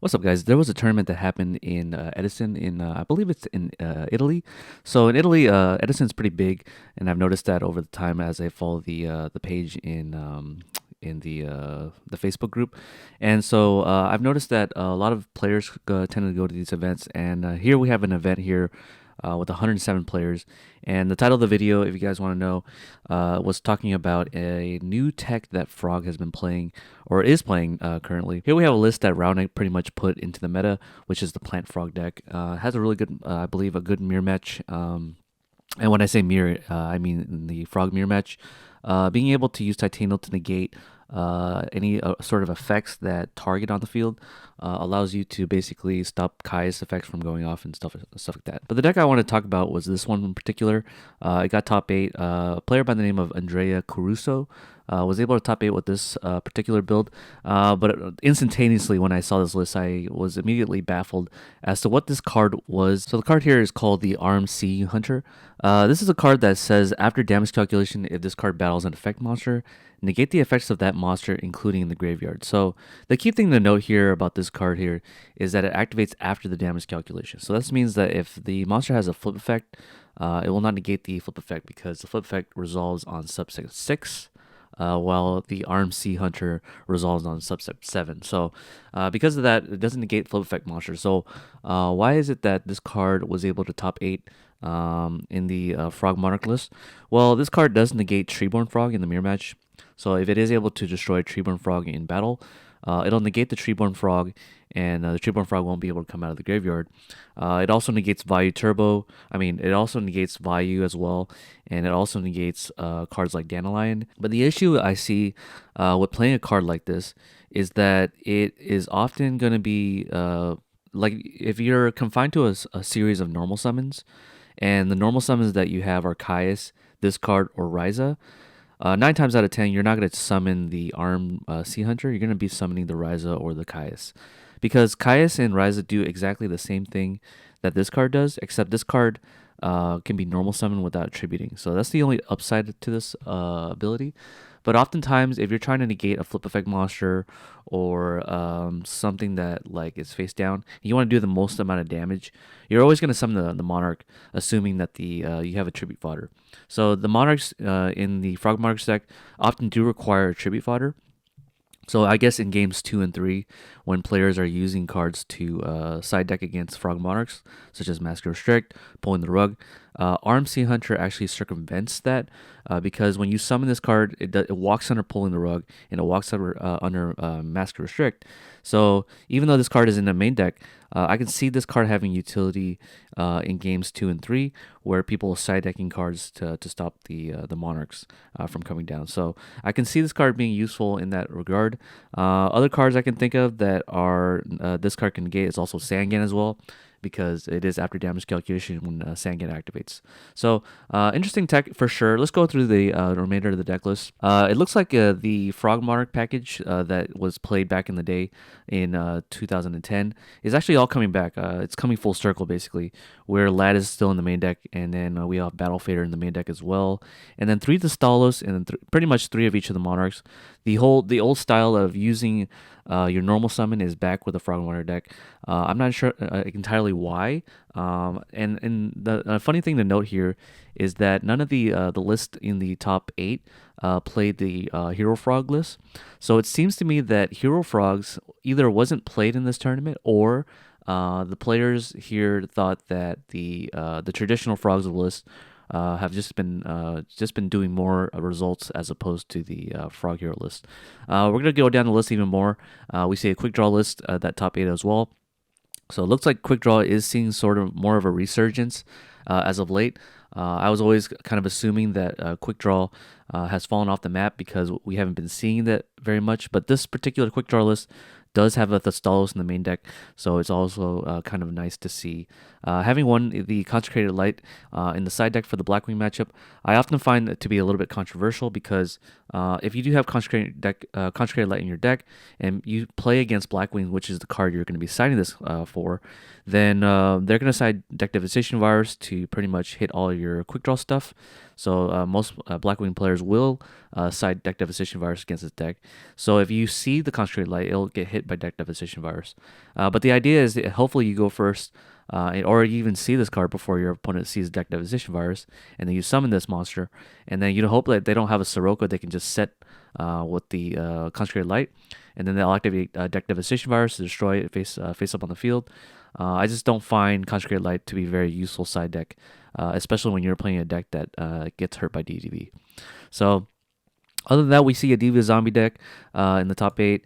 What's up, guys? There was a tournament that happened in Edison in I believe it's in Italy. So in Italy, Edison's pretty big, and I've noticed that over the time as I follow the page in the Facebook group, and so I've noticed that a lot of players tend to go to these events, and here we have an event here. With 107 players, and the title of the video, if you guys want to know, was talking about a new tech that Frog has been playing or is playing currently. Here we have a list that Roundneck pretty much put into the meta, which is the Plant Frog deck. Has a really good, I believe, a good mirror match. And when I say mirror, I mean the Frog mirror match. Being able to use Titanium to negate any sort of effects that target on the field allows you to basically stop Kai's effects from going off and stuff like that. But the deck I want to talk about was this one in particular. It got top 8. A player by the name of Andrea Caruso was able to top 8 with this particular build, but instantaneously when I saw this list, I was immediately baffled as to what this card was. So the card here is called the Armc Hunter. This is a card that says, after damage calculation, if this card battles an effect monster, negate the effects of that monster, including in the graveyard. So the key thing to note here about this card here is that it activates after the damage calculation. So this means that if the monster has a flip effect, it will not negate the flip effect because the flip effect resolves on subset 6. While the Armc Hunter resolves on subset 7. So because of that, it doesn't negate flip effect monsters. So why is it that this card was able to top 8 in the Frog Monarch list? Well, this card does negate Treeborn Frog in the mirror match. So if it is able to destroy Treeborn Frog in battle, it'll negate the Treeborn Frog, and the Treeborn Frog won't be able to come out of the graveyard. It also negates Vayu Turbo. It also negates Vayu as well, and it also negates cards like Dandelion. But the issue I see with playing a card like this is that it is often going to be like if you're confined to a series of normal summons, and the normal summons that you have are Caius, this card, or Ryza. 9 times out of 10, you're not going to summon the Armc Hunter. You're going to be summoning the Ryza or the Caius. Because Caius and Ryza do exactly the same thing that this card does, except this card can be normal summoned without attributing. So that's the only upside to this ability. But oftentimes, if you're trying to negate a flip effect monster or something that like is face down, you want to do the most amount of damage, you're always going to summon the Monarch, assuming that you have a tribute fodder. So the Monarchs in the Frog Monarch deck often do require a tribute fodder. So I guess in games 2 and 3, when players are using cards to side deck against Frog Monarchs, such as Master Restrict, Pulling the Rug, Armc Hunter actually circumvents that because when you summon this card, it walks under Pulling the Rug, and it walks under Master Restrict. So even though this card is in the main deck, I can see this card having utility in games 2 and 3, where people are side decking cards to stop the Monarchs from coming down. So I can see this card being useful in that regard. Other cards I can think of that are this card can negate is also Sangan as well, because it is after damage calculation when Sangan activates. So interesting tech for sure. Let's go through the remainder of the deck list. It looks like the Frog Monarch package that was played back in the day in 2010 is actually all coming back. It's coming full circle basically, where Lad is still in the main deck, and then we have Battle Fader in the main deck as well, and then 3 Stalos, and then pretty much 3 of each of the Monarchs. The old style of using your normal summon is back with the Frog Monarch deck. I'm not sure entirely why. And the funny thing to note here is that none of the list in the top 8 played the Hero Frog list. So it seems to me that Hero Frogs either wasn't played in this tournament, or the players here thought that the traditional Frogs of the list have just been doing more results as opposed to the Frog Hero list. We're gonna go down the list even more. We see a quick draw list that top 8 as well. So it looks like quick draw is seeing sort of more of a resurgence as of late. I was always kind of assuming that quick draw has fallen off the map because we haven't been seeing that very much. But this particular quick draw list does have a Thestalos in the main deck, so it's also kind of nice to see. Having the Consecrated Light in the side deck for the Blackwing matchup, I often find it to be a little bit controversial because If you do have Consecrated Light in your deck, and you play against Blackwing, which is the card you're going to be siding this for, then they're going to side Deck Devastation Virus to pretty much hit all your quick draw stuff. So most Blackwing players will side Deck Devastation Virus against this deck. So if you see the Consecrated Light, it'll get hit by Deck Devastation Virus. But the idea is that hopefully you go first, or you even see this card before your opponent sees Deck Devastation Virus, and then you summon this monster, and then you hope that they don't have a Sirocco they can just set with the Consecrated Light, and then they'll activate Deck Devastation Virus to destroy it face up on the field. I just don't find Consecrated Light to be a very useful side deck, especially when you're playing a deck that gets hurt by DDV. So other than that, we see a Diva Zombie deck in the top 8.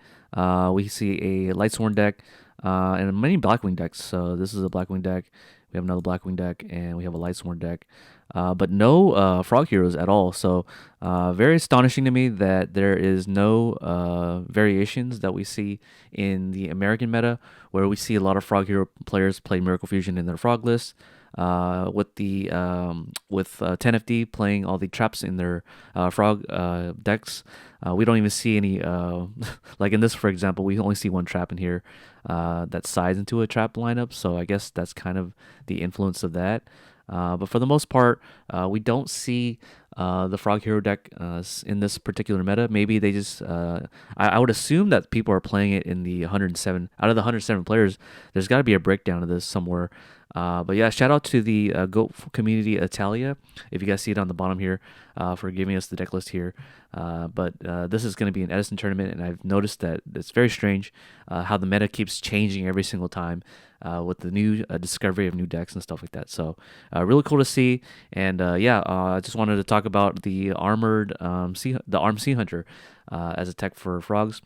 We see a Lightsworn deck and many Blackwing decks. So this is a Blackwing deck. We have another Blackwing deck, and we have a Lightsworn deck. But no Frog Heroes at all. So very astonishing to me that there is no variations that we see in the American meta, where we see a lot of Frog Hero players play Miracle Fusion in their Frog list. With 10FD playing all the traps in their Frog decks, we don't even see any like in this, for example, we only see one trap in here that sides into a trap lineup. So I guess that's kind of the influence of that. But for the most part, we don't see the Frog Hero deck in this particular meta. Maybe they just, I would assume that people are playing it in the 107. Out of the 107 players, there's got to be a breakdown of this somewhere. But yeah, shout out to the GOAT community Italia, if you guys see it on the bottom here, for giving us the deck list here. But this is going to be an Edison tournament, and I've noticed that it's very strange how the meta keeps changing every single time with the new discovery of new decks and stuff like that. So really cool to see. And yeah, I just wanted to talk about the armored Armc Hunter as a tech for frogs.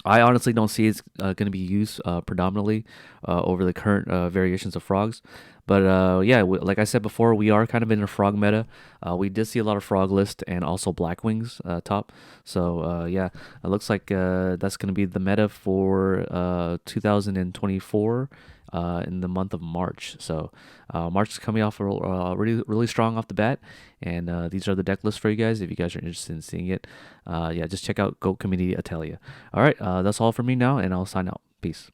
I honestly don't see it's going to be used predominantly over the current variations of frogs. But yeah, like I said before, we are kind of in a frog meta. We did see a lot of frog list and also Blackwings top. So yeah, it looks like that's going to be the meta for 2024 in the month of March. So March is coming off really strong off the bat. And these are the deck lists for you guys if you guys are interested in seeing it. Yeah, just check out GOAT Community Italia. All right, that's all for me now, and I'll sign out. Peace.